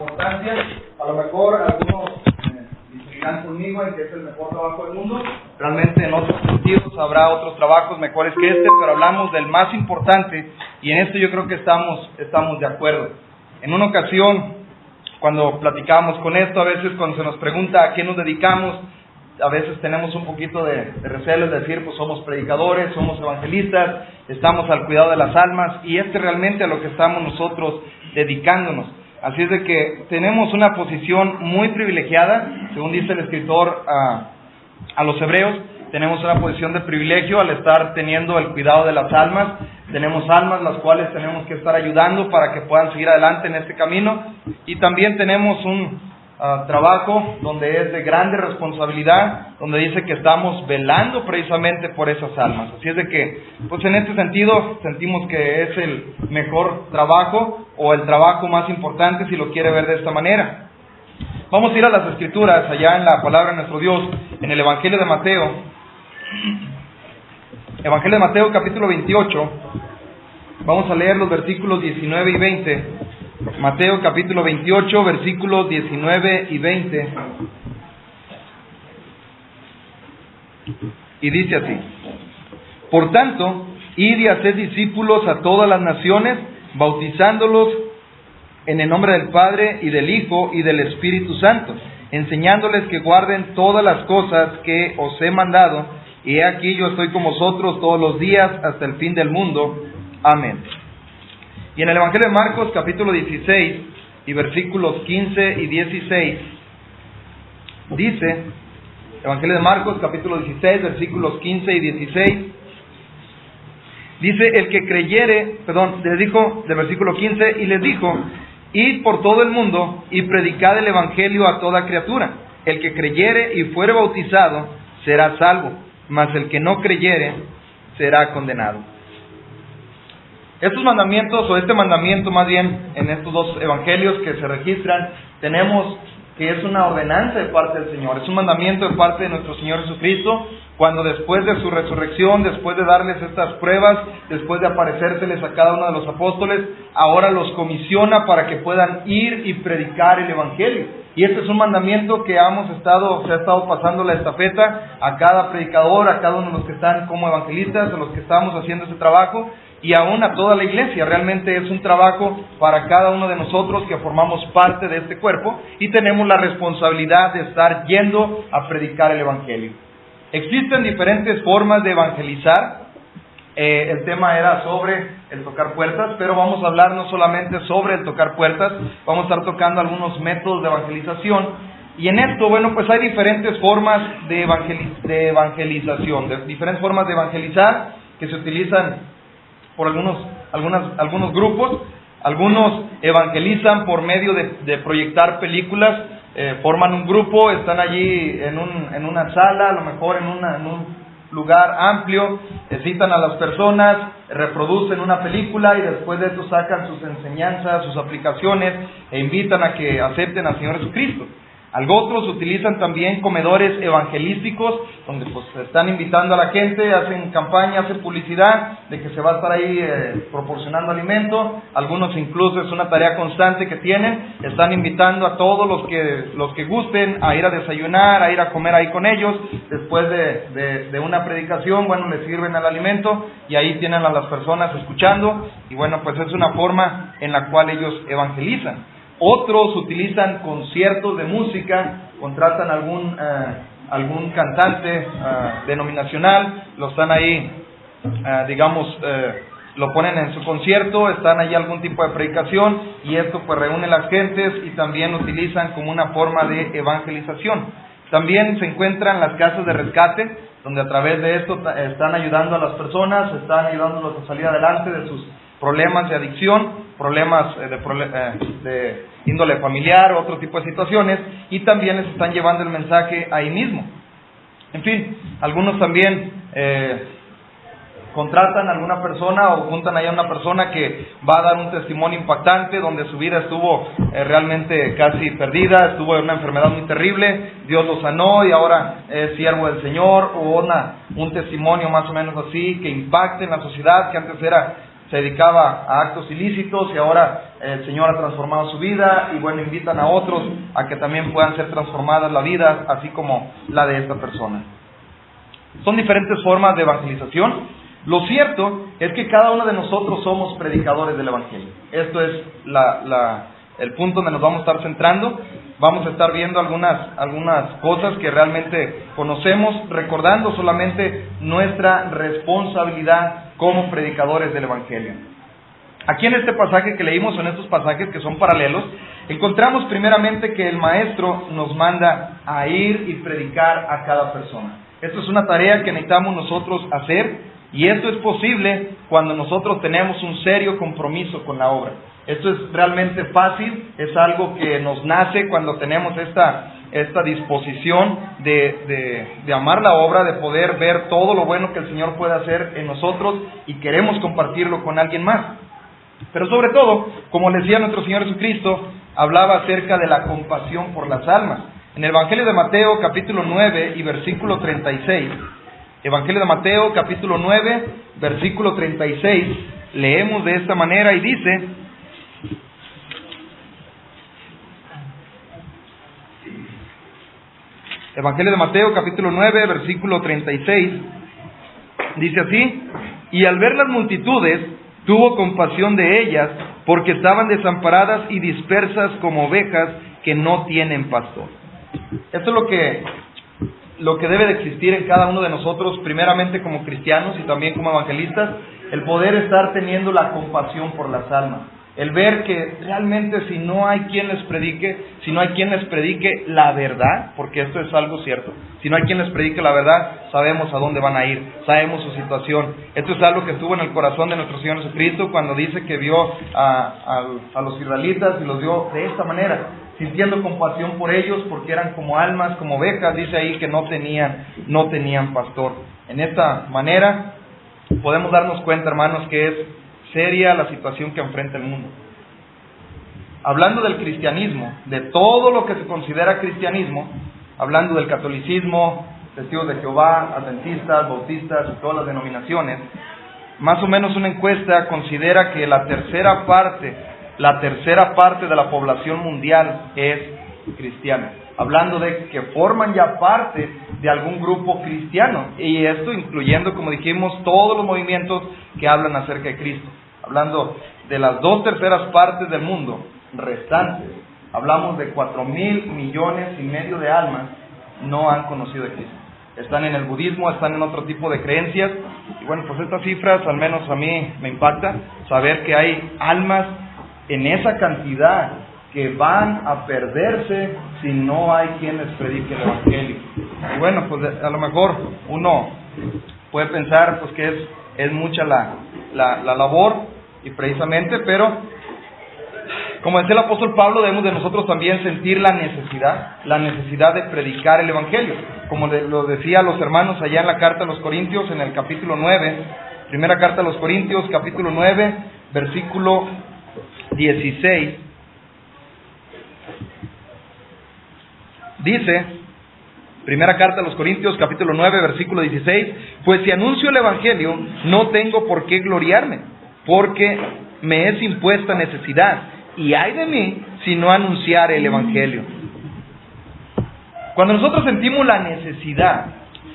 Importancia. A lo mejor algunos discutirán conmigo en que es el mejor trabajo del mundo. Realmente en otros sentidos habrá otros trabajos mejores que este, pero hablamos del más importante y en esto yo creo que estamos de acuerdo. En una ocasión, cuando platicábamos con esto, a veces cuando se nos pregunta a qué nos dedicamos, a veces tenemos un poquito de recelo de decir, pues somos predicadores, somos evangelistas, estamos al cuidado de las almas, y realmente a lo que estamos nosotros dedicándonos. Así es de que tenemos una posición muy privilegiada, según dice el escritor a los hebreos, tenemos una posición de privilegio al estar teniendo el cuidado de las almas. Tenemos almas las cuales tenemos que estar ayudando para que puedan seguir adelante en este camino, y también tenemos un trabajo donde es de grande responsabilidad, donde dice que estamos velando precisamente por esas almas. Así es de que, pues en este sentido, sentimos que es el mejor trabajo o el trabajo más importante si lo quiere ver de esta manera. Vamos a ir a las Escrituras, allá en la palabra de nuestro Dios, en el Evangelio de Mateo. Evangelio de Mateo, capítulo 28. Vamos a leer los versículos 19 y 20. Mateo capítulo 28, versículos 19 y 20. Y dice así: Por tanto, id y haced discípulos a todas las naciones, bautizándolos en el nombre del Padre y del Hijo y del Espíritu Santo, enseñándoles que guarden todas las cosas que os he mandado, y he aquí yo estoy con vosotros todos los días hasta el fin del mundo. Amén. Y en el Evangelio de Marcos, capítulo 16, y versículos 15 y 16, dice, Evangelio de Marcos, capítulo 16, versículos 15 y 16, dice, el que creyere, les dijo, del versículo 15, y les dijo, id por todo el mundo y predicad el Evangelio a toda criatura. El que creyere y fuere bautizado será salvo, mas el que no creyere será condenado. Estos mandamientos, o este mandamiento más bien, en estos dos evangelios que se registran, tenemos que es una ordenanza de parte del Señor, es un mandamiento de parte de nuestro Señor Jesucristo, cuando después de su resurrección, después de darles estas pruebas, después de aparecérseles a cada uno de los apóstoles, ahora los comisiona para que puedan ir y predicar el Evangelio. Y este es un mandamiento que se ha estado pasando la estafeta a cada predicador, a cada uno de los que están como evangelistas, a los que estamos haciendo ese trabajo, y aún a toda la iglesia. Realmente es un trabajo para cada uno de nosotros que formamos parte de este cuerpo y tenemos la responsabilidad de estar yendo a predicar el Evangelio. Existen diferentes formas de evangelizar. El tema era sobre el tocar puertas, pero vamos a hablar no solamente sobre el tocar puertas, vamos a estar tocando algunos métodos de evangelización. Y en esto, pues hay diferentes formas de evangelización, diferentes formas de evangelizar que se utilizan por algunos grupos. Algunos evangelizan por medio de proyectar películas, forman un grupo, están allí en una sala, a lo mejor en un lugar amplio, citan a las personas, reproducen una película y después de eso sacan sus enseñanzas, sus aplicaciones e invitan a que acepten al Señor Jesucristo. Otros utilizan también comedores evangelísticos, donde están invitando a la gente, hacen campaña, hacen publicidad de que se va a estar ahí proporcionando alimento. Algunos incluso es una tarea constante que tienen, están invitando a todos los que gusten a ir a desayunar, a ir a comer ahí con ellos. Después de una predicación, les sirven el alimento y ahí tienen a las personas escuchando, y pues es una forma en la cual ellos evangelizan. Otros utilizan conciertos de música, contratan algún cantante denominacional, lo están ahí, lo ponen en su concierto, están ahí algún tipo de predicación, y esto reúne las gentes y también lo utilizan como una forma de evangelización. También se encuentran las casas de rescate, donde a través de esto están ayudando a las personas, están ayudándolos a salir adelante de sus problemas de adicción, problemas de índole familiar o otro tipo de situaciones, y también les están llevando el mensaje ahí mismo. En fin, algunos también contratan a alguna persona o juntan ahí a una persona que va a dar un testimonio impactante, donde su vida estuvo realmente casi perdida, estuvo en una enfermedad muy terrible, Dios lo sanó y ahora es siervo del Señor, o un testimonio más o menos así que impacte en la sociedad, que antes era se dedicaba a actos ilícitos y ahora el Señor ha transformado su vida y bueno, invitan a otros a que también puedan ser transformadas la vida, así como la de esta persona. Son diferentes formas de evangelización. Lo cierto es que cada uno de nosotros somos predicadores del Evangelio. Esto es el punto donde nos vamos a estar centrando. Vamos a estar viendo algunas cosas que realmente conocemos, recordando solamente nuestra responsabilidad como predicadores del Evangelio. Aquí en este pasaje que leímos, o en estos pasajes que son paralelos, encontramos primeramente que el Maestro nos manda a ir y predicar a cada persona. Esto es una tarea que necesitamos nosotros hacer, y esto es posible cuando nosotros tenemos un serio compromiso con la obra. Esto es realmente fácil, es algo que nos nace cuando tenemos esta disposición de amar la obra, de poder ver todo lo bueno que el Señor puede hacer en nosotros y queremos compartirlo con alguien más. Pero sobre todo, como les decía nuestro Señor Jesucristo, hablaba acerca de la compasión por las almas. En el Evangelio de Mateo, capítulo 9 y versículo 36, Evangelio de Mateo, capítulo 9, versículo 36, leemos de esta manera y dice: Evangelio de Mateo, capítulo 9, versículo 36, dice así: y al ver las multitudes, tuvo compasión de ellas, porque estaban desamparadas y dispersas como ovejas que no tienen pastor. Esto es lo que debe de existir en cada uno de nosotros, primeramente como cristianos y también como evangelistas, el poder estar teniendo la compasión por las almas. El ver que realmente si no hay quien les predique la verdad, porque esto es algo cierto, si no hay quien les predique la verdad, sabemos a dónde van a ir, sabemos su situación. Esto es algo que estuvo en el corazón de nuestro Señor Jesucristo cuando dice que vio a los israelitas y los vio de esta manera, sintiendo compasión por ellos porque eran como almas, como ovejas, dice ahí que no tenían pastor. En esta manera podemos darnos cuenta, hermanos, que es seria la situación que enfrenta el mundo. Hablando del cristianismo, de todo lo que se considera cristianismo, hablando del catolicismo, testigos de Jehová, adventistas, bautistas y todas las denominaciones, más o menos una encuesta considera que la tercera parte de la población mundial es cristiana. Hablando de que forman ya parte de algún grupo cristiano, y esto incluyendo, como dijimos, todos los movimientos que hablan acerca de Cristo. Hablando de las 2/3 partes del mundo restantes, hablamos de 4,000 millones y medio de almas no han conocido a Cristo. Están en el budismo, están en otro tipo de creencias, y bueno, pues estas cifras al menos a mí me impacta, saber que hay almas en esa cantidad que van a perderse si no hay quien les predique el Evangelio. Y bueno, pues a lo mejor uno puede pensar pues que es mucha la labor, y precisamente, pero como decía el apóstol Pablo, debemos de nosotros también sentir la necesidad de predicar el Evangelio, como lo decía a los hermanos allá en la carta a los Corintios, en el capítulo 9, primera carta a los Corintios, capítulo 9, versículo 16, dice, primera carta a los Corintios, capítulo 9, versículo 16, pues si anuncio el Evangelio, no tengo por qué gloriarme, porque me es impuesta necesidad, y ay de mí si no anunciare el Evangelio. Cuando nosotros sentimos la necesidad,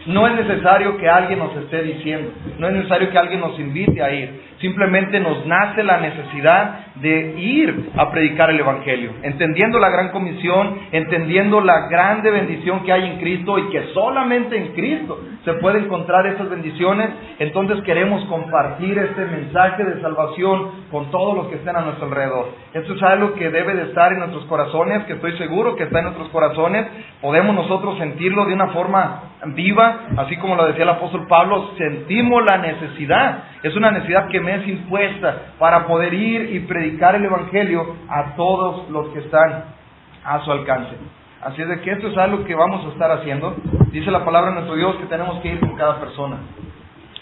no es necesario que alguien nos esté diciendo, no es necesario que alguien nos invite a ir, simplemente nos nace la necesidad de ir a predicar el Evangelio, entendiendo la gran comisión, entendiendo la grande bendición que hay en Cristo y que solamente en Cristo se puede encontrar esas bendiciones. Entonces queremos compartir este mensaje de salvación con todos los que estén a nuestro alrededor. Esto es algo que debe de estar en nuestros corazones, que estoy seguro que está en nuestros corazones. Podemos nosotros sentirlo de una forma viva, así como lo decía el apóstol Pablo, sentimos la necesidad. Es una necesidad que me es impuesta para poder ir y predicar el Evangelio a todos los que están a su alcance. Así es de que esto es algo que vamos a estar haciendo. Dice la palabra de nuestro Dios que tenemos que ir con cada persona.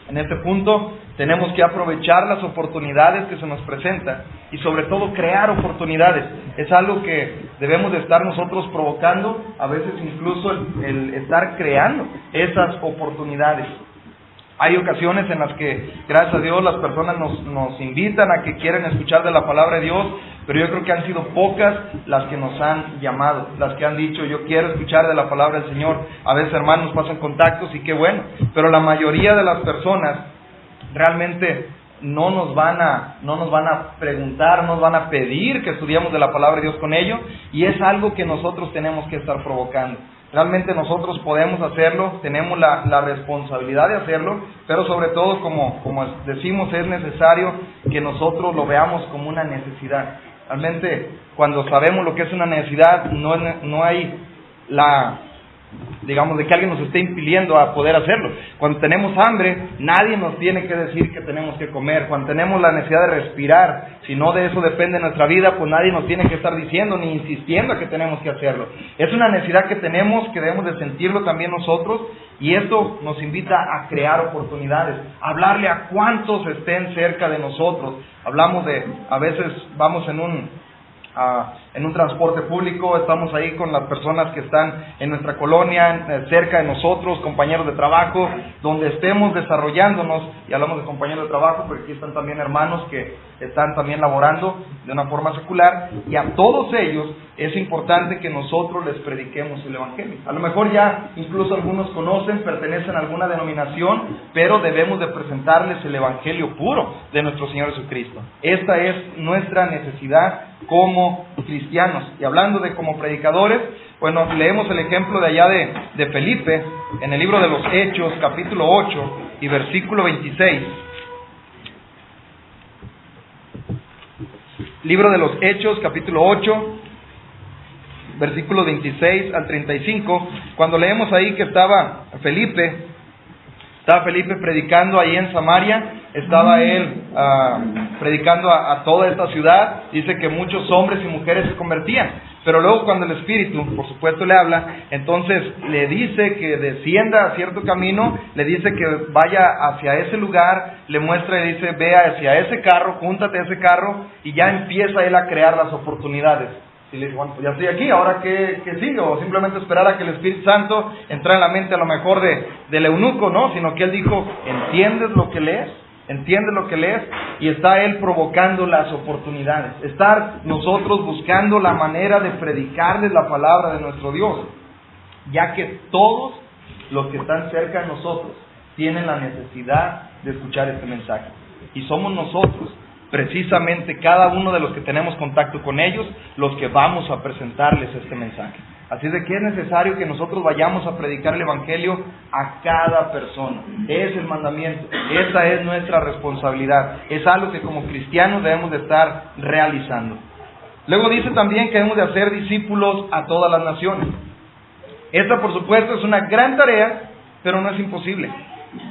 En este punto tenemos que aprovechar las oportunidades que se nos presentan y sobre todo crear oportunidades. Es algo que debemos de estar nosotros provocando, a veces incluso el estar creando esas oportunidades. Hay ocasiones en las que, gracias a Dios, las personas nos invitan a que quieren escuchar de la palabra de Dios, pero yo creo que han sido pocas las que nos han llamado, las que han dicho, yo quiero escuchar de la palabra del Señor. A veces, hermanos, pasan contactos y qué bueno, pero la mayoría de las personas realmente no nos van a preguntar, no nos van a pedir que estudiemos de la palabra de Dios con ellos, y es algo que nosotros tenemos que estar provocando. Realmente nosotros podemos hacerlo, tenemos la responsabilidad de hacerlo, pero sobre todo, como decimos, es necesario que nosotros lo veamos como una necesidad. Realmente, cuando sabemos lo que es una necesidad, no hay digamos, de que alguien nos esté impidiendo a poder hacerlo. Cuando tenemos hambre, nadie nos tiene que decir que tenemos que comer. Cuando tenemos la necesidad de respirar, si no de eso depende nuestra vida, pues nadie nos tiene que estar diciendo ni insistiendo a que tenemos que hacerlo. Es una necesidad que tenemos, que debemos de sentirlo también nosotros, y esto nos invita a crear oportunidades, a hablarle a cuantos estén cerca de nosotros. Hablamos a veces vamos en un transporte público, estamos ahí con las personas que están en nuestra colonia, cerca de nosotros, compañeros de trabajo, donde estemos desarrollándonos, y hablamos de compañeros de trabajo, porque aquí están también hermanos que están también laborando de una forma secular, y a todos ellos es importante que nosotros les prediquemos el Evangelio. A lo mejor ya incluso algunos conocen, pertenecen a alguna denominación, pero debemos de presentarles el Evangelio puro de nuestro Señor Jesucristo. Esta es nuestra necesidad como cristianos. Y hablando de como predicadores, bueno, leemos el ejemplo de allá de Felipe, en el libro de los Hechos, capítulo 8 y versículo 26. Libro de los Hechos, capítulo 8, versículos 26 al 35, cuando leemos ahí que estaba Felipe predicando ahí en Samaria, estaba él predicando a toda esta ciudad. Dice que muchos hombres y mujeres se convertían, pero luego cuando el Espíritu, por supuesto, le habla, entonces le dice que descienda a cierto camino, le dice que vaya hacia ese lugar, le muestra y dice, ve hacia ese carro, júntate a ese carro, y ya empieza él a crear las oportunidades. Y le dice, bueno, pues ya estoy aquí, ¿ahora qué sigue? O simplemente esperar a que el Espíritu Santo entre en la mente a lo mejor del eunuco, ¿no? Sino que él dijo, ¿entiendes lo que lees? ¿Entiendes lo que lees? Y está él provocando las oportunidades. Estar nosotros buscando la manera de predicarles la palabra de nuestro Dios. Ya que todos los que están cerca de nosotros tienen la necesidad de escuchar este mensaje. Y somos nosotros, precisamente cada uno de los que tenemos contacto con ellos, los que vamos a presentarles este mensaje. Así de que es necesario que nosotros vayamos a predicar el Evangelio a cada persona. Es el mandamiento, esa es nuestra responsabilidad, es algo que como cristianos debemos de estar realizando. Luego dice también que debemos de hacer discípulos a todas las naciones. Esta, por supuesto, es una gran tarea, pero no es imposible.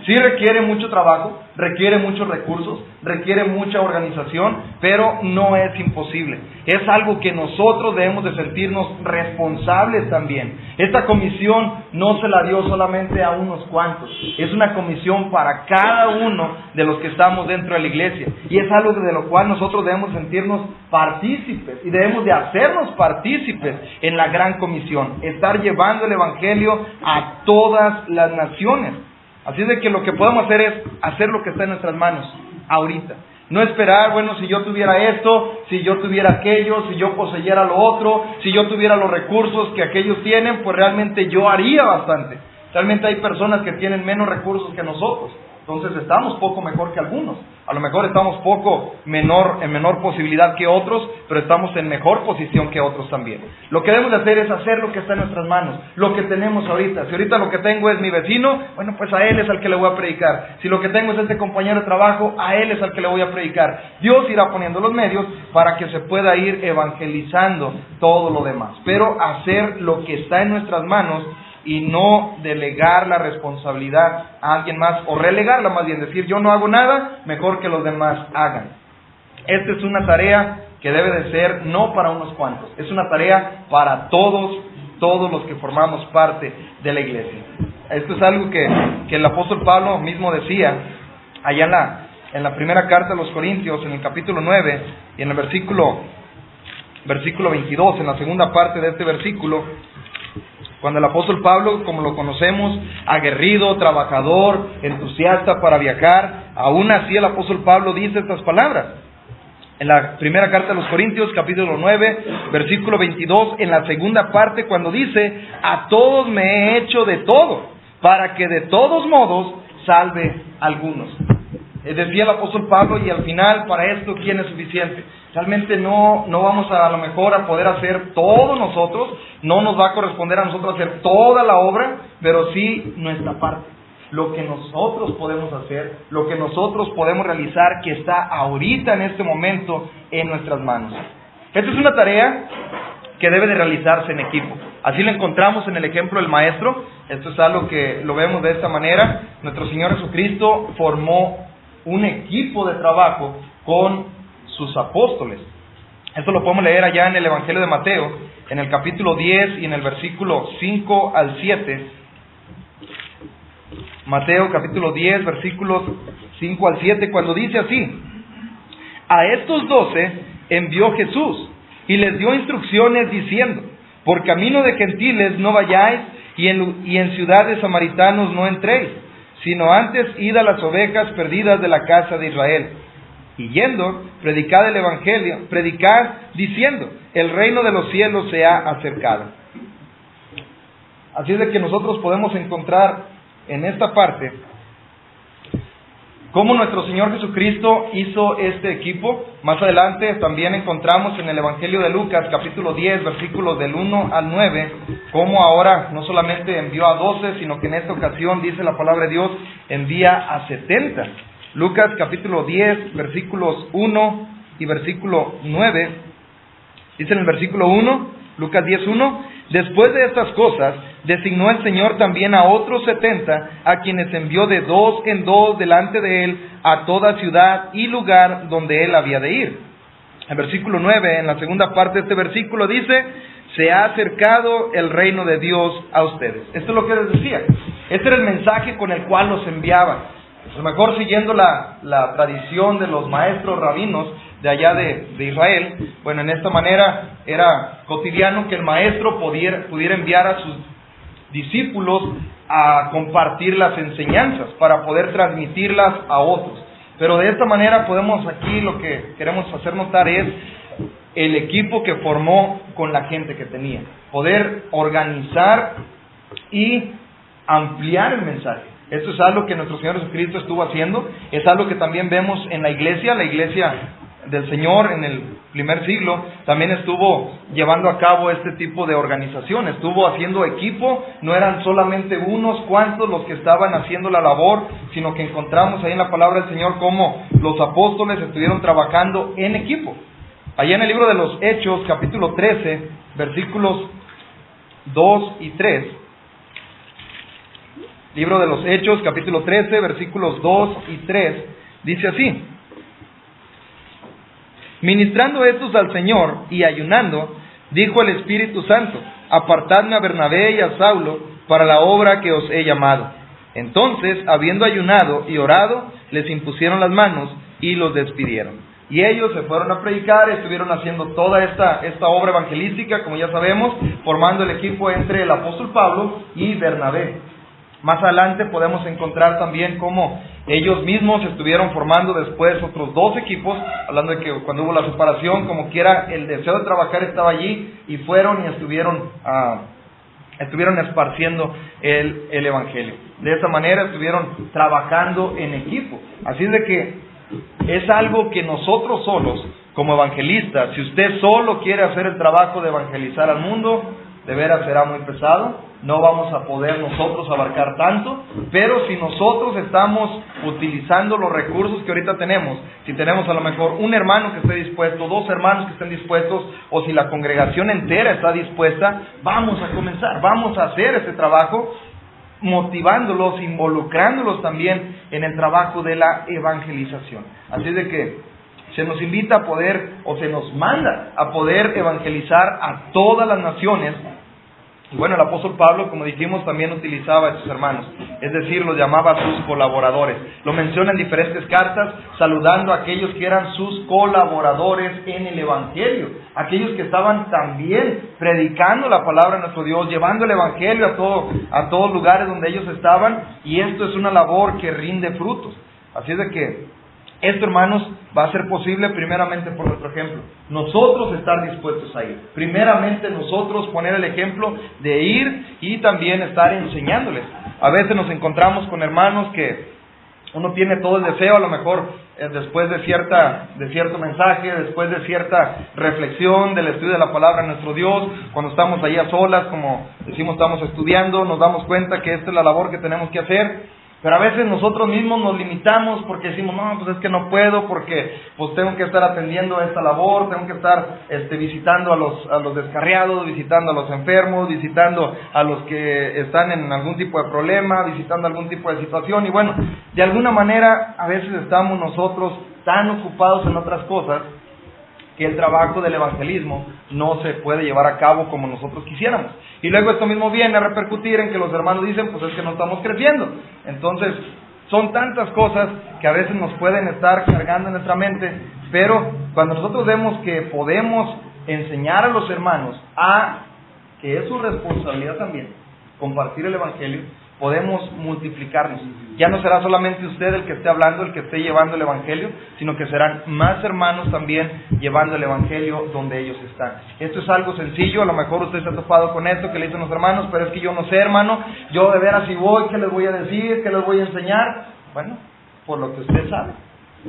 Sí requiere mucho trabajo, requiere muchos recursos, requiere mucha organización, pero no es imposible. Es algo que nosotros debemos de sentirnos responsables también. Esta comisión no se la dio solamente a unos cuantos, es una comisión para cada uno de los que estamos dentro de la iglesia. Y es algo de lo cual nosotros debemos sentirnos partícipes y debemos de hacernos partícipes en la gran comisión, estar llevando el Evangelio a todas las naciones. Así de que lo que podemos hacer es hacer lo que está en nuestras manos, ahorita. No esperar, bueno, si yo tuviera esto, si yo tuviera aquello, si yo poseyera lo otro, si yo tuviera los recursos que aquellos tienen, pues realmente yo haría bastante. Realmente hay personas que tienen menos recursos que nosotros. Entonces estamos poco mejor que algunos. A lo mejor estamos en menor posibilidad que otros, pero estamos en mejor posición que otros también. Lo que debemos de hacer es hacer lo que está en nuestras manos, lo que tenemos ahorita. Si ahorita lo que tengo es mi vecino, bueno, pues a él es al que le voy a predicar. Si lo que tengo es este compañero de trabajo, a él es al que le voy a predicar. Dios irá poniendo los medios para que se pueda ir evangelizando todo lo demás. Pero hacer lo que está en nuestras manos y no delegar la responsabilidad a alguien más, o relegarla más bien, decir yo no hago nada, mejor que los demás hagan. Esta es una tarea que debe de ser no para unos cuantos, es una tarea para todos los que formamos parte de la iglesia. Esto es algo que el apóstol Pablo mismo decía allá en la primera carta a los Corintios, en el capítulo 9 y en el versículo 22, en la segunda parte de este versículo. Cuando el apóstol Pablo, como lo conocemos, aguerrido, trabajador, entusiasta para viajar, aún así el apóstol Pablo dice estas palabras. En la primera carta a los Corintios, capítulo 9, versículo 22, en la segunda parte, cuando dice: a todos me he hecho de todo, para que de todos modos salve a algunos. Decía el apóstol Pablo, y al final, para esto, ¿quién es suficiente? Realmente no vamos a lo mejor a poder hacer todo nosotros, no nos va a corresponder a nosotros hacer toda la obra, pero sí nuestra parte. Lo que nosotros podemos hacer, lo que nosotros podemos realizar, que está ahorita en este momento en nuestras manos. Esta es una tarea que debe de realizarse en equipo. Así lo encontramos en el ejemplo del maestro. Esto es algo que lo vemos de esta manera. Nuestro Señor Jesucristo formó un equipo de trabajo con sus apóstoles. Esto lo podemos leer allá en el Evangelio de Mateo, en el capítulo 10 y en el versículo 5 al 7. Mateo capítulo 10, versículos 5 al 7, cuando dice así: a estos 12 envió Jesús y les dio instrucciones diciendo: por camino de gentiles no vayáis, y en ciudad de samaritanos no entréis, sino antes id a las ovejas perdidas de la casa de Israel. Y yendo, predicad el evangelio, predicad diciendo: el reino de los cielos se ha acercado. Así es de que nosotros podemos encontrar en esta parte cómo nuestro Señor Jesucristo hizo este equipo. Más adelante también encontramos en el Evangelio de Lucas, capítulo 10, versículos del 1 al 9, cómo ahora no solamente envió a 12, sino que en esta ocasión, dice la palabra de Dios, envía a 70. Lucas capítulo 10, versículos 1 y versículo 9, dice en el versículo 1, Lucas 10, 1: después de estas cosas, designó el Señor también a otros 70, a quienes envió de 2 en 2 delante de él a toda ciudad y lugar donde él había de ir. El versículo 9, en la segunda parte de este versículo, dice: se ha acercado el reino de Dios a ustedes. Esto es lo que les decía. Este era el mensaje con el cual los enviaba. A lo mejor siguiendo la tradición de los maestros rabinos de allá de Israel, bueno, en esta manera era cotidiano que el maestro pudiera enviar a sus discípulos a compartir las enseñanzas para poder transmitirlas a otros. Pero de esta manera podemos aquí, lo que queremos hacer notar es el equipo que formó con la gente que tenía, poder organizar y ampliar el mensaje. Esto es algo que nuestro Señor Jesucristo estuvo haciendo, es algo que también vemos en la iglesia del Señor en el primer siglo, también estuvo llevando a cabo este tipo de organización, estuvo haciendo equipo, no eran solamente unos cuantos los que estaban haciendo la labor, sino que encontramos ahí en la palabra del Señor cómo los apóstoles estuvieron trabajando en equipo. Allá en el libro de los Hechos, capítulo 13, versículos 2 y 3, libro de los Hechos, capítulo 13, versículos 2 y 3, dice así: ministrando estos al Señor y ayunando, dijo el Espíritu Santo: apartadme a Bernabé y a Saulo para la obra que os he llamado. Entonces, habiendo ayunado y orado, les impusieron las manos y los despidieron. Y ellos se fueron a predicar, estuvieron haciendo toda esta obra evangelística, como ya sabemos, formando el equipo entre el apóstol Pablo y Bernabé. Más adelante podemos encontrar también cómo ellos mismos estuvieron formando después otros 2 equipos, hablando de que cuando hubo la separación, como quiera, el deseo de trabajar estaba allí, y fueron y estuvieron esparciendo el evangelio. De esa manera estuvieron trabajando en equipo. Así es de que es algo que nosotros solos, como evangelistas, si usted solo quiere hacer el trabajo de evangelizar al mundo, de veras será muy pesado, no vamos a poder nosotros abarcar tanto, pero si nosotros estamos utilizando los recursos que ahorita tenemos, si tenemos a lo mejor un hermano que esté dispuesto, 2 hermanos que estén dispuestos, o si la congregación entera está dispuesta, vamos a comenzar, vamos a hacer este trabajo, motivándolos, involucrándolos también en el trabajo de la evangelización. Así de que se nos invita a poder, o se nos manda a poder evangelizar a todas las naciones, Y bueno, el apóstol Pablo, como dijimos, también utilizaba a estos hermanos, es decir, los llamaba a sus colaboradores. Lo menciona en diferentes cartas, saludando a aquellos que eran sus colaboradores en el Evangelio, aquellos que estaban también predicando la palabra de nuestro Dios, llevando el Evangelio a todos lugares donde ellos estaban, y esto es una labor que rinde frutos. Así es de que esto, hermanos, va a ser posible primeramente por nuestro ejemplo. Nosotros estar dispuestos a ir. Primeramente nosotros poner el ejemplo de ir y también estar enseñándoles. A veces nos encontramos con hermanos que uno tiene todo el deseo, a lo mejor después de cierto mensaje, después de cierta reflexión del estudio de la palabra de nuestro Dios, cuando estamos ahí a solas, como decimos, estamos estudiando, nos damos cuenta que esta es la labor que tenemos que hacer. Pero a veces nosotros mismos nos limitamos porque decimos, no, pues es que no puedo, porque pues tengo que estar atendiendo a esta labor, tengo que estar visitando a los descarriados, visitando a los enfermos, visitando a los que están en algún tipo de problema, visitando algún tipo de situación. Y bueno, de alguna manera a veces estamos nosotros tan ocupados en otras cosas que el trabajo del evangelismo no se puede llevar a cabo como nosotros quisiéramos. Y luego esto mismo viene a repercutir en que los hermanos dicen, pues es que no estamos creciendo. Entonces, son tantas cosas que a veces nos pueden estar cargando en nuestra mente, pero cuando nosotros vemos que podemos enseñar a los hermanos que es su responsabilidad también compartir el evangelio, podemos multiplicarnos. Ya no será solamente usted el que esté hablando, el que esté llevando el evangelio, sino que serán más hermanos también llevando el evangelio donde ellos están. Esto es algo sencillo, a lo mejor usted se ha topado con esto que le dicen los hermanos, pero es que yo no sé, hermano, yo de veras si voy, ¿qué les voy a decir? ¿Qué les voy a enseñar? Bueno, por lo que usted sabe.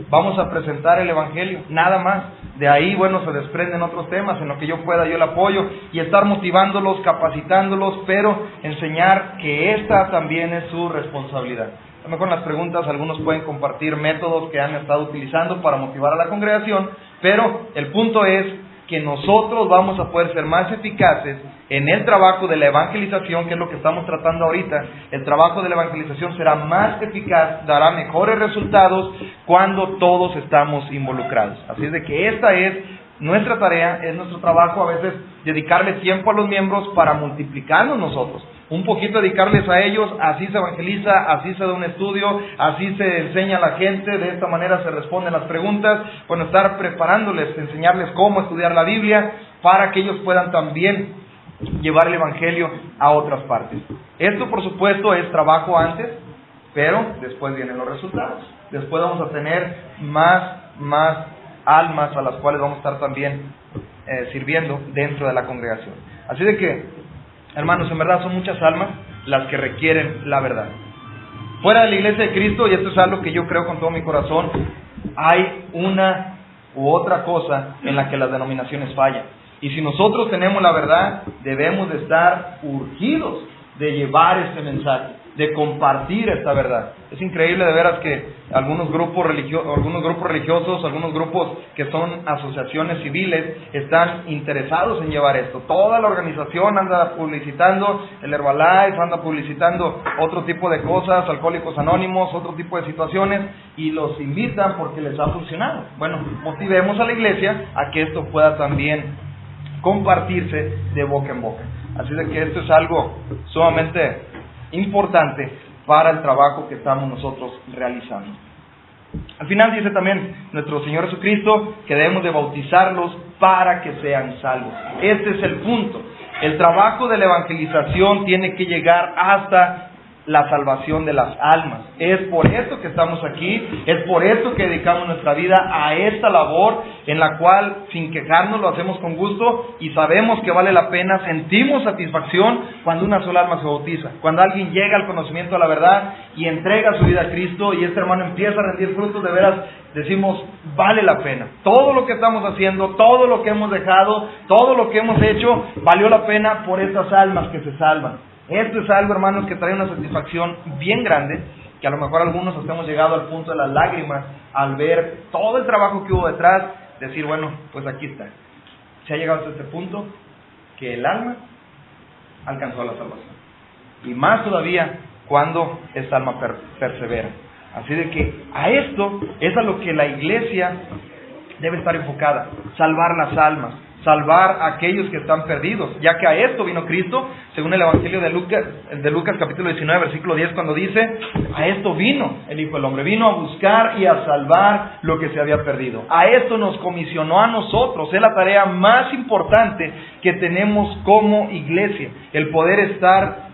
Vamos a presentar el evangelio, nada más. De ahí, bueno, se desprenden otros temas en lo que yo pueda, yo el apoyo y estar motivándolos, capacitándolos, pero enseñar que esta también es su responsabilidad. A lo mejor en las preguntas algunos pueden compartir métodos que han estado utilizando para motivar a la congregación, pero el punto es que nosotros vamos a poder ser más eficaces en el trabajo de la evangelización, que es lo que estamos tratando ahorita. El trabajo de la evangelización será más eficaz, dará mejores resultados cuando todos estamos involucrados. Así es de que esta es nuestra tarea, es nuestro trabajo a veces dedicarle tiempo a los miembros para multiplicarnos nosotros. Un poquito dedicarles a ellos, así se evangeliza, así se da un estudio, así se enseña a la gente, de esta manera se responden las preguntas. Bueno, estar preparándoles, enseñarles cómo estudiar la Biblia para que ellos puedan también llevar el evangelio a otras partes. Esto, por supuesto, es trabajo antes, pero después vienen los resultados. Después vamos a tener más almas a las cuales vamos a estar también sirviendo dentro de la congregación. Así de que, hermanos, en verdad son muchas almas las que requieren la verdad. Fuera de la iglesia de Cristo, y esto es algo que yo creo con todo mi corazón, hay una u otra cosa en la que las denominaciones fallan. Y si nosotros tenemos la verdad, debemos de estar urgidos de llevar este mensaje, de compartir esta verdad. Es increíble de veras que algunos grupos religiosos, algunos grupos que son asociaciones civiles, están interesados en llevar esto. Toda la organización anda publicitando el Herbalife, anda publicitando otro tipo de cosas, Alcohólicos Anónimos, otro tipo de situaciones, y los invitan porque les ha funcionado. Bueno, motivemos a la iglesia a que esto pueda también compartirse de boca en boca. Así de que esto es algo sumamente importante para el trabajo que estamos nosotros realizando. Al final dice también nuestro Señor Jesucristo que debemos de bautizarlos para que sean salvos. Este es el punto. El trabajo de la evangelización tiene que llegar hasta la salvación de las almas. Es por esto que estamos aquí, es por esto que dedicamos nuestra vida a esta labor, en la cual sin quejarnos lo hacemos con gusto y sabemos que vale la pena, sentimos satisfacción cuando una sola alma se bautiza, cuando alguien llega al conocimiento de la verdad y entrega su vida a Cristo y este hermano empieza a rendir frutos, de veras decimos, vale la pena. Todo lo que estamos haciendo, todo lo que hemos dejado, todo lo que hemos hecho, valió la pena por estas almas que se salvan. Esto es algo, hermanos, que trae una satisfacción bien grande, que a lo mejor algunos hasta hemos llegado al punto de las lágrimas al ver todo el trabajo que hubo detrás, decir, bueno, pues aquí está. Se ha llegado hasta este punto que el alma alcanzó la salvación. Y más todavía cuando esta alma persevera. Así de que a esto es a lo que la iglesia debe estar enfocada, salvar las almas. salvar a aquellos que están perdidos, ya que a esto vino Cristo, según el Evangelio de Lucas capítulo 19, versículo 10, cuando dice, a esto vino el Hijo del Hombre, vino a buscar y a salvar lo que se había perdido. A esto nos comisionó a nosotros, es la tarea más importante que tenemos como iglesia, el poder estar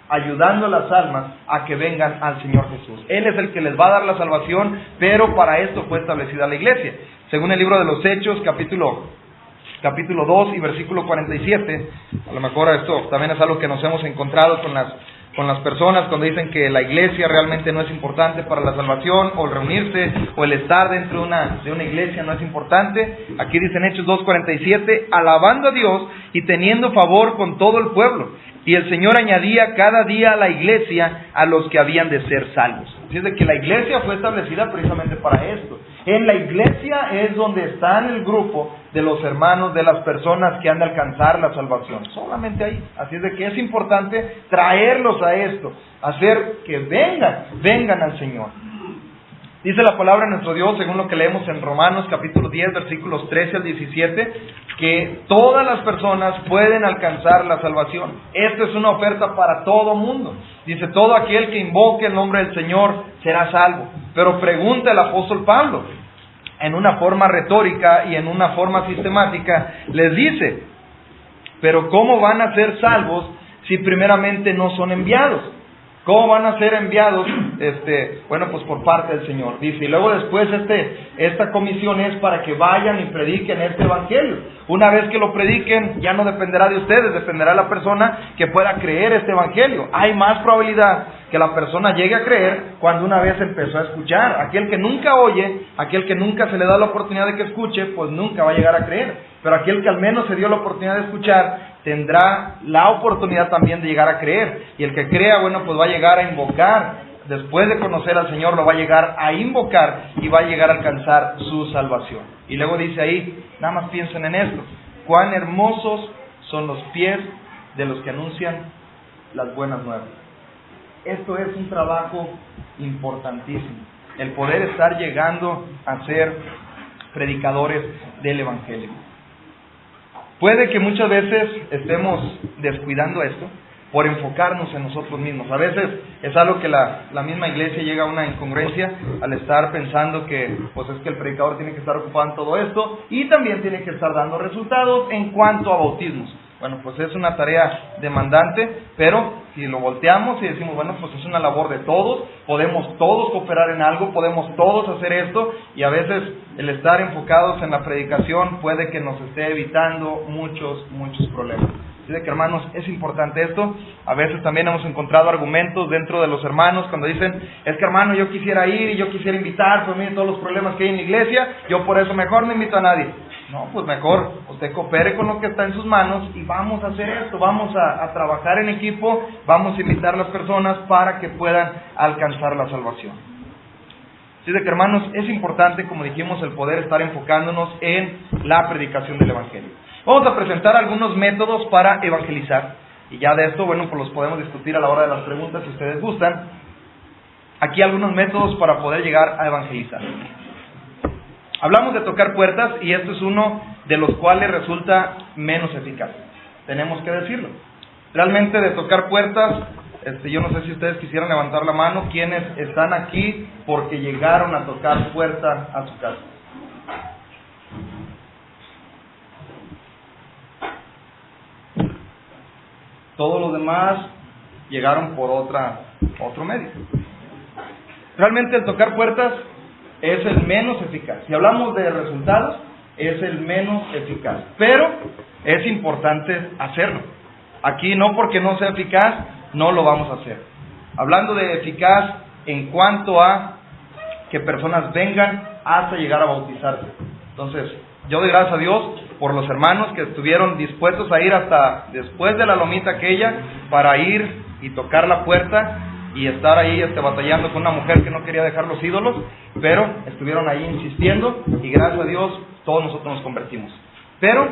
ayudando a las almas a que vengan al Señor Jesús. Él es el que les va a dar la salvación, pero para esto fue establecida la iglesia. Según el libro de los Hechos, capítulo 2 y versículo 47, a lo mejor esto también es algo que nos hemos encontrado con las personas cuando dicen que la iglesia realmente no es importante para la salvación, o el reunirse, o el estar dentro de una iglesia no es importante. Aquí dice en Hechos 2:47, alabando a Dios y teniendo favor con todo el pueblo. Y el Señor añadía cada día a la iglesia a los que habían de ser salvos. Así es de que la iglesia fue establecida precisamente para esto. En la iglesia es donde está en el grupo de los hermanos, de las personas que han de alcanzar la salvación. Solamente ahí. Así es de que es importante traerlos a esto, hacer que vengan al Señor. Dice la palabra de nuestro Dios, según lo que leemos en Romanos capítulo 10, versículos 13 al 17, que todas las personas pueden alcanzar la salvación. Esto es una oferta para todo mundo. Dice, todo aquel que invoque el nombre del Señor será salvo. Pero pregunta el apóstol Pablo, en una forma retórica y en una forma sistemática, les dice, pero ¿cómo van a ser salvos si primeramente no son enviados? ¿Cómo van a ser enviados? Bueno, pues por parte del Señor. Dice, y luego después esta comisión es para que vayan y prediquen este evangelio. Una vez que lo prediquen, ya no dependerá de ustedes, dependerá de la persona que pueda creer este evangelio. Hay más probabilidad que la persona llegue a creer cuando una vez empezó a escuchar. Aquel que nunca oye, aquel que nunca se le da la oportunidad de que escuche, pues nunca va a llegar a creer. Pero aquel que al menos se dio la oportunidad de escuchar, tendrá la oportunidad también de llegar a creer. Y el que crea, bueno, pues va a llegar a invocar. Después de conocer al Señor, lo va a llegar a invocar y va a llegar a alcanzar su salvación. Y luego dice ahí, nada más piensen en esto, cuán hermosos son los pies de los que anuncian las buenas nuevas. Esto es un trabajo importantísimo, el poder estar llegando a ser predicadores del Evangelio. Puede que muchas veces estemos descuidando esto por enfocarnos en nosotros mismos. A veces es algo que la misma iglesia llega a una incongruencia al estar pensando que pues es que el predicador tiene que estar ocupado en todo esto y también tiene que estar dando resultados en cuanto a bautismos. Bueno, pues es una tarea demandante, pero si lo volteamos y decimos, bueno, pues es una labor de todos, podemos todos cooperar en algo, podemos todos hacer esto, y a veces el estar enfocados en la predicación puede que nos esté evitando muchos problemas. Así de que, hermanos, es importante esto. A veces también hemos encontrado argumentos dentro de los hermanos cuando dicen, es que hermano, yo quisiera ir y yo quisiera invitar, pero miren todos los problemas que hay en la iglesia, yo por eso mejor no invito a nadie. No, pues mejor usted coopere con lo que está en sus manos y vamos a hacer esto, vamos a trabajar en equipo, vamos a invitar a las personas para que puedan alcanzar la salvación. Así de que, hermanos, es importante, como dijimos, el poder estar enfocándonos en la predicación del Evangelio. Vamos a presentar algunos métodos para evangelizar, y ya de esto, bueno, pues los podemos discutir a la hora de las preguntas si ustedes gustan. Aquí algunos métodos para poder llegar a evangelizar. Hablamos de tocar puertas y esto es uno de los cuales resulta menos eficaz. Tenemos que decirlo. Realmente de tocar puertas, yo no sé si ustedes quisieran levantar la mano, quienes están aquí porque llegaron a tocar puerta a su casa. Todos los demás llegaron por otro medio. Realmente el tocar puertas es el menos eficaz. Si hablamos de resultados, es el menos eficaz. Pero es importante hacerlo. Aquí no porque no sea eficaz, no lo vamos a hacer. Hablando de eficaz en cuanto a que personas vengan hasta llegar a bautizarse. Entonces, yo doy gracias a Dios por los hermanos que estuvieron dispuestos a ir hasta después de la lomita aquella para ir y tocar la puerta y estar ahí batallando con una mujer que no quería dejar los ídolos, pero estuvieron ahí insistiendo y gracias a Dios todos nosotros nos convertimos. Pero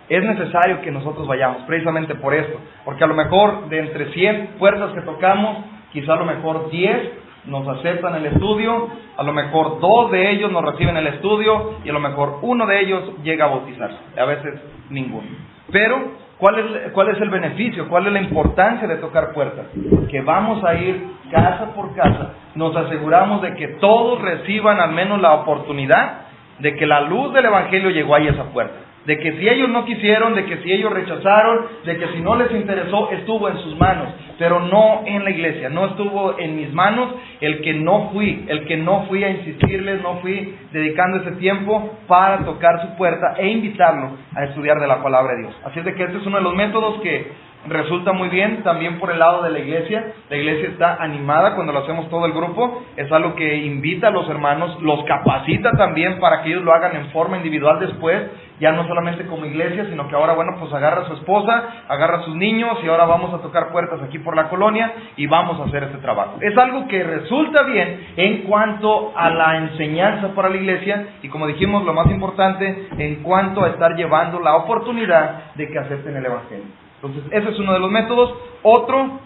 es necesario que nosotros vayamos, precisamente por esto, porque a lo mejor de entre 100 puertas que tocamos, quizá a lo mejor 10 nos aceptan el estudio, a lo mejor 2 de ellos nos reciben el estudio y a lo mejor 1 de ellos llega a bautizarse, a veces ninguno. Pero, ¿cuál es el beneficio? ¿Cuál es la importancia de tocar puertas? Que vamos a ir casa por casa, nos aseguramos de que todos reciban al menos la oportunidad de que la luz del Evangelio llegó ahí a esa puerta. De que si ellos no quisieron, de que si ellos rechazaron, de que si no les interesó, estuvo en sus manos, pero no en la iglesia, no estuvo en mis manos el que no fui a insistirles, no fui dedicando ese tiempo para tocar su puerta e invitarlo a estudiar de la palabra de Dios. Así es de que este es uno de los métodos que resulta muy bien también por el lado de la iglesia. La iglesia está animada cuando lo hacemos todo el grupo, es algo que invita a los hermanos, los capacita también para que ellos lo hagan en forma individual después, ya no solamente como iglesia, sino que ahora, bueno, pues agarra a su esposa, agarra a sus niños y ahora vamos a tocar puertas aquí por la colonia y vamos a hacer este trabajo. Es algo que resulta bien en cuanto a la enseñanza para la iglesia y, como dijimos, lo más importante, en cuanto a estar llevando la oportunidad de que acepten el Evangelio. Entonces, ese es uno de los métodos. Otro,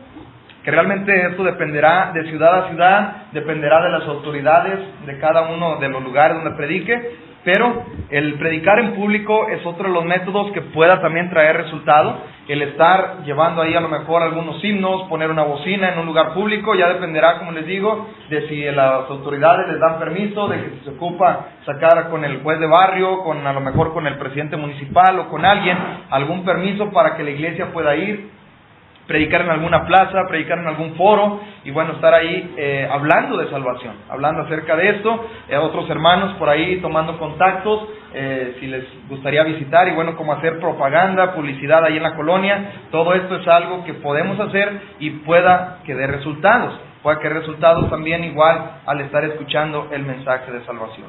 que realmente esto dependerá de ciudad a ciudad, dependerá de las autoridades de cada uno de los lugares donde predique, pero el predicar en público es otro de los métodos que pueda también traer resultado. El estar llevando ahí a lo mejor algunos himnos, poner una bocina en un lugar público, ya dependerá, como les digo, de si las autoridades les dan permiso, de que si se ocupa sacar con el juez de barrio, a lo mejor con el presidente municipal o con alguien, algún permiso para que la iglesia pueda ir, predicar en alguna plaza, predicar en algún foro y bueno, estar ahí hablando de salvación, hablando acerca de esto, otros hermanos por ahí tomando contactos, si les gustaría visitar y bueno, cómo hacer propaganda, publicidad ahí en la colonia. Todo esto es algo que podemos hacer y pueda que dé resultados, también igual al estar escuchando el mensaje de salvación.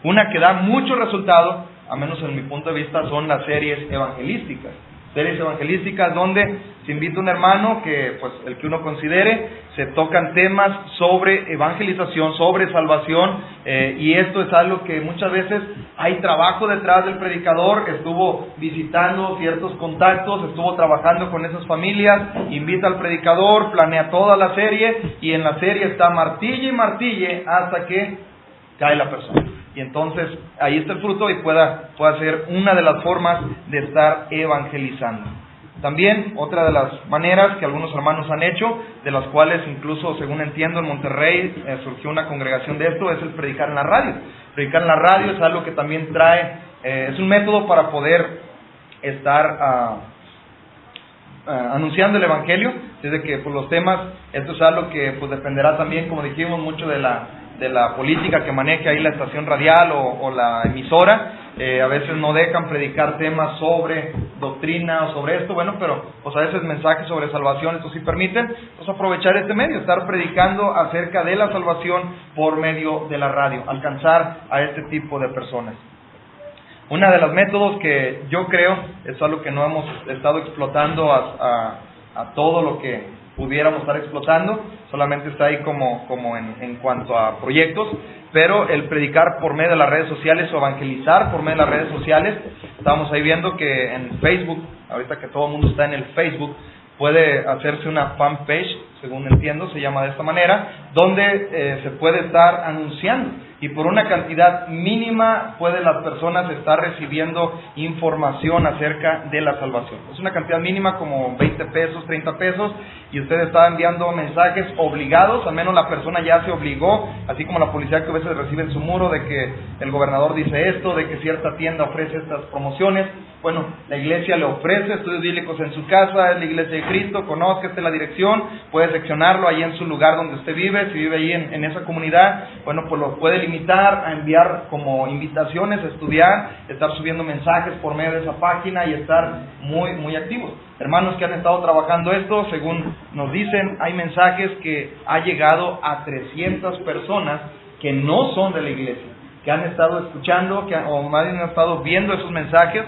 Una que da mucho resultado, a menos en mi punto de vista, son las series evangelísticas. Series evangelísticas donde se invita un hermano que, pues, el que uno considere, se tocan temas sobre evangelización, sobre salvación, y esto es algo que muchas veces hay trabajo detrás del predicador, estuvo visitando ciertos contactos, estuvo trabajando con esas familias, invita al predicador, planea toda la serie, y en la serie está martille y martille hasta que cae la persona. Y entonces ahí está el fruto y pueda ser una de las formas de estar evangelizando. También otra de las maneras que algunos hermanos han hecho, de las cuales incluso, según entiendo, en Monterrey surgió una congregación de esto, es el predicar en la radio. Predicar en la radio es algo que también trae, es un método para poder estar anunciando el Evangelio. Desde que por los temas, esto es algo que pues dependerá también, como dijimos, mucho de la política que maneje ahí la estación radial o la emisora. A veces no dejan predicar temas sobre doctrina o sobre esto, bueno, pero pues a veces mensajes sobre salvación, esto sí permiten, pues aprovechar este medio, estar predicando acerca de la salvación por medio de la radio, alcanzar a este tipo de personas. Una de los métodos que yo creo es algo que no hemos estado explotando a todo lo que pudiéramos estar explotando, solamente está ahí como en cuanto a proyectos, pero el predicar por medio de las redes sociales o evangelizar por medio de las redes sociales. Estamos ahí viendo que en Facebook, ahorita que todo el mundo está en el Facebook, puede hacerse una fanpage, según entiendo, se llama de esta manera, donde se puede estar anunciando y por una cantidad mínima pueden las personas estar recibiendo información acerca de la salvación. Es una cantidad mínima como 20 pesos, 30 pesos, y usted está enviando mensajes obligados, al menos la persona ya se obligó, así como la publicidad que a veces recibe en su muro de que el gobernador dice esto, de que cierta tienda ofrece estas promociones. Bueno, la iglesia le ofrece estudios bíblicos en su casa, es la iglesia de Cristo, conozca, esta es la dirección, puede seccionarlo ahí en su lugar donde usted vive, si vive ahí en esa comunidad, bueno, pues lo puede limitar a enviar como invitaciones a estudiar, estar subiendo mensajes por medio de esa página y estar muy, muy activos. Hermanos que han estado trabajando esto, según nos dicen, hay mensajes que ha llegado a 300 personas que no son de la iglesia, que han estado escuchando, o más bien han estado viendo esos mensajes.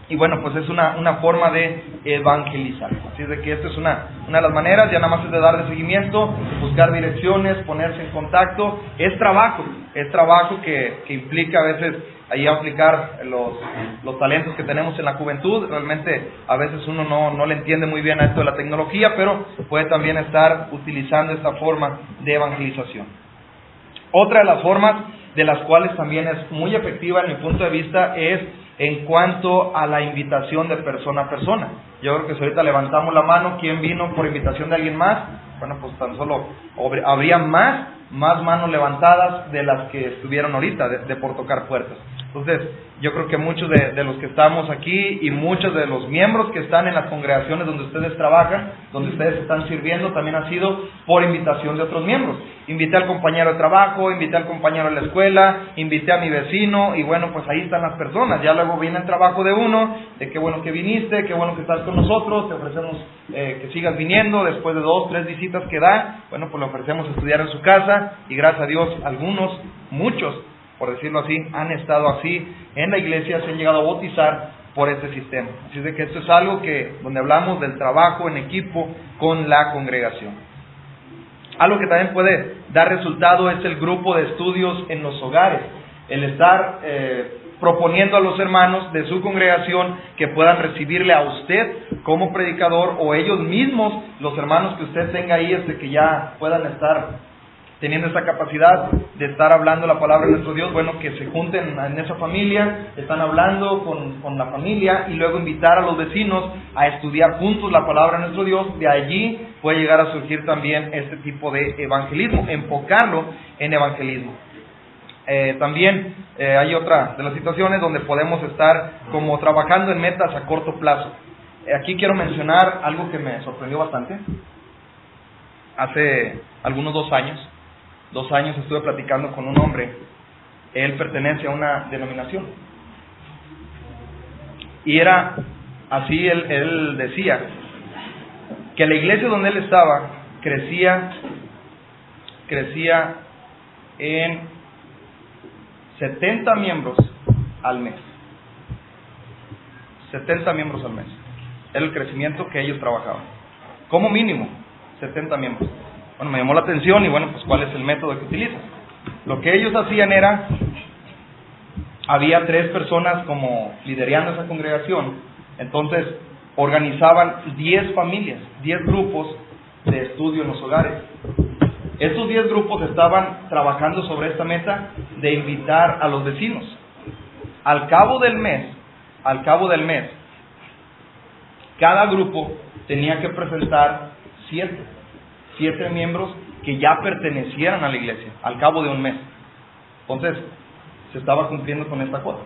Y bueno, pues es una forma de evangelizar. Así es de que esta es una de las maneras, ya nada más es de darle seguimiento, buscar direcciones, ponerse en contacto. Es trabajo que implica a veces ahí aplicar los talentos que tenemos en la juventud. Realmente a veces uno no le entiende muy bien a esto de la tecnología, pero puede también estar utilizando esta forma de evangelización. Otra de las formas de las cuales también es muy efectiva en mi punto de vista es en cuanto a la invitación de persona a persona. Yo creo que si ahorita levantamos la mano, ¿quién vino por invitación de alguien más? Bueno, pues tan solo habría más manos levantadas de las que estuvieron ahorita, de por tocar puertas. Entonces, yo creo que muchos de los que estamos aquí y muchos de los miembros que están en las congregaciones donde ustedes trabajan, donde ustedes están sirviendo, también ha sido por invitación de otros miembros. Invité al compañero de trabajo, invité al compañero de la escuela, invité a mi vecino, y bueno, pues ahí están las personas. Ya luego viene el trabajo de uno, de qué bueno que viniste, qué bueno que estás con nosotros, te ofrecemos que sigas viniendo después de 2, 3 visitas que da. Bueno, pues le ofrecemos estudiar en su casa, y gracias a Dios, algunos, muchos, por decirlo así, han estado así en la iglesia, se han llegado a bautizar por este sistema. Así de que esto es algo donde hablamos del trabajo en equipo con la congregación. Algo que también puede dar resultado es el grupo de estudios en los hogares, el estar proponiendo a los hermanos de su congregación que puedan recibirle a usted como predicador, o ellos mismos, los hermanos que usted tenga ahí, que ya puedan estar teniendo esa capacidad de estar hablando la palabra de nuestro Dios. Bueno, que se junten en esa familia, están hablando con la familia, y luego invitar a los vecinos a estudiar juntos la palabra de nuestro Dios. De allí puede llegar a surgir también este tipo de evangelismo, enfocarlo en evangelismo. También hay otra de las situaciones donde podemos estar como trabajando en metas a corto plazo. Aquí quiero mencionar algo que me sorprendió bastante. Hace algunos 2 años estuve platicando con un hombre. Él pertenece a una denominación, y era así, él decía que la iglesia donde él estaba crecía en 70 miembros al mes. 70 miembros al mes era el crecimiento que ellos trabajaban, como mínimo 70 miembros. Bueno, me llamó la atención, y bueno, pues ¿cuál es el método que utilizan? Lo que ellos hacían era, había 3 personas como liderando esa congregación. Entonces organizaban 10 familias, 10 grupos de estudio en los hogares. Estos 10 grupos estaban trabajando sobre esta meta de invitar a los vecinos. Al cabo del mes, cada grupo tenía que presentar 7 miembros que ya pertenecieran a la iglesia al cabo de un mes. Entonces se estaba cumpliendo con esta cuota.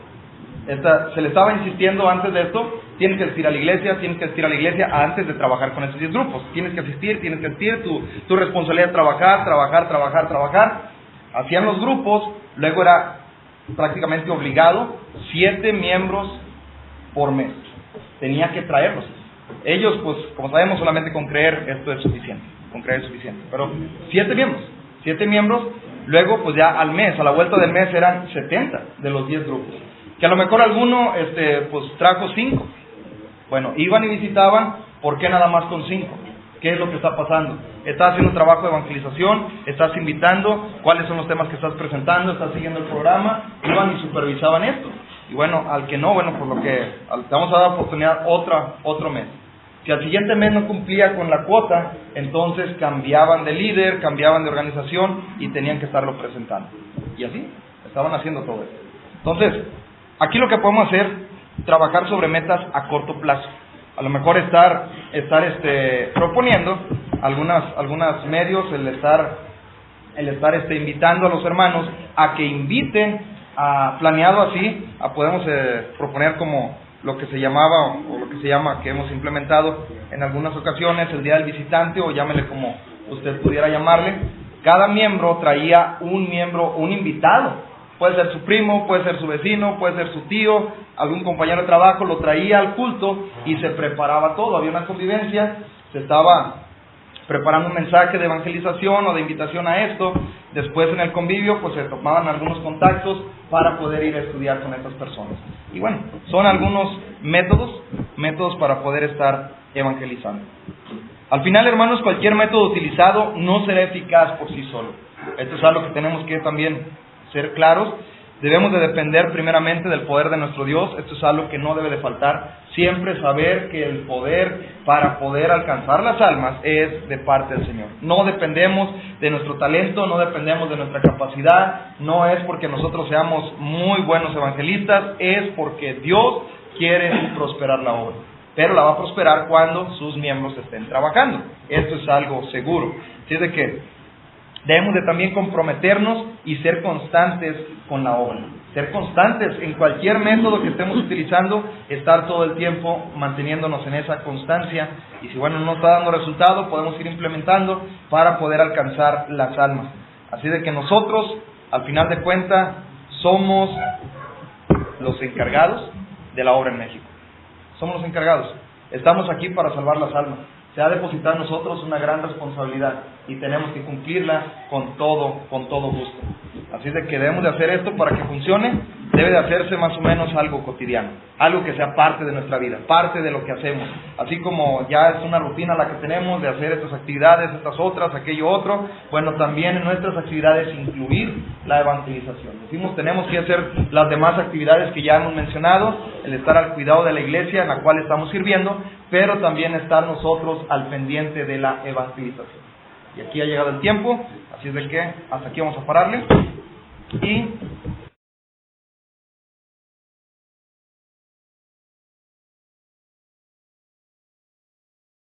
Se le estaba insistiendo antes de esto: tienes que asistir a la iglesia, antes de trabajar con esos 10 grupos. Tienes que asistir, tu responsabilidad es trabajar. Hacían los grupos, luego era prácticamente obligado 7 miembros por mes. Tenía que traerlos. Ellos, pues, como sabemos, solamente con creer esto es suficiente. Pero 7 miembros, luego pues ya al mes, a la vuelta del mes, eran 70 de los 10 grupos. Que a lo mejor alguno pues trajo 5. Bueno, iban y visitaban. ¿Por qué nada más con 5? ¿Qué es lo que está pasando? ¿Estás haciendo un trabajo de evangelización? ¿Estás invitando? ¿Cuáles son los temas que estás presentando? ¿Estás siguiendo el programa? Iban y supervisaban esto. Y bueno, al que no, bueno, pues te vamos a dar oportunidad otro mes. Si al siguiente mes no cumplía con la cuota, entonces cambiaban de líder, cambiaban de organización, y tenían que estarlo presentando. Y así estaban haciendo todo esto. Entonces, aquí lo que podemos hacer, trabajar sobre metas a corto plazo. A lo mejor estar proponiendo algunos medios, el estar invitando a los hermanos a que inviten, planeado así, podemos proponer como lo que se llamaba, o lo que se llama, que hemos implementado en algunas ocasiones, el día del visitante, o llámele como usted pudiera llamarle. Cada miembro traía un invitado. Puede ser su primo, puede ser su vecino, puede ser su tío, algún compañero de trabajo, lo traía al culto y se preparaba todo. Había una convivencia, se estaba preparando un mensaje de evangelización o de invitación a esto. Después en el convivio pues se tomaban algunos contactos para poder ir a estudiar con estas personas. Y bueno, son algunos métodos para poder estar evangelizando. Al final, hermanos, cualquier método utilizado no será eficaz por sí solo. Esto es algo que tenemos que también ser claros. Debemos de depender primeramente del poder de nuestro Dios. Esto es algo que no debe de faltar. Siempre saber que el poder para poder alcanzar las almas es de parte del Señor. No dependemos de nuestro talento, no dependemos de nuestra capacidad. No es porque nosotros seamos muy buenos evangelistas, es porque Dios quiere prosperar la obra. Pero la va a prosperar cuando sus miembros estén trabajando. Esto es algo seguro. Así es de que debemos de también comprometernos y ser constantes con la obra. Ser constantes en cualquier método que estemos utilizando, estar todo el tiempo manteniéndonos en esa constancia. Y si bueno, no está dando resultado, podemos ir implementando para poder alcanzar las almas. Así de que nosotros, al final de cuentas, somos los encargados de la obra en México. Somos los encargados. Estamos aquí para salvar las almas. Se ha depositado en nosotros una gran responsabilidad y tenemos que cumplirla con todo gusto. Así de que debemos de hacer esto para que funcione. Debe de hacerse más o menos algo cotidiano, algo que sea parte de nuestra vida, parte de lo que hacemos. Así como ya es una rutina la que tenemos de hacer estas actividades, estas otras, aquello otro, bueno, también en nuestras actividades incluir la evangelización. Decimos, tenemos que hacer las demás actividades que ya hemos mencionado, el estar al cuidado de la iglesia en la cual estamos sirviendo, pero también estar nosotros al pendiente de la evangelización. Y aquí ha llegado el tiempo, así es de que hasta aquí vamos a pararle y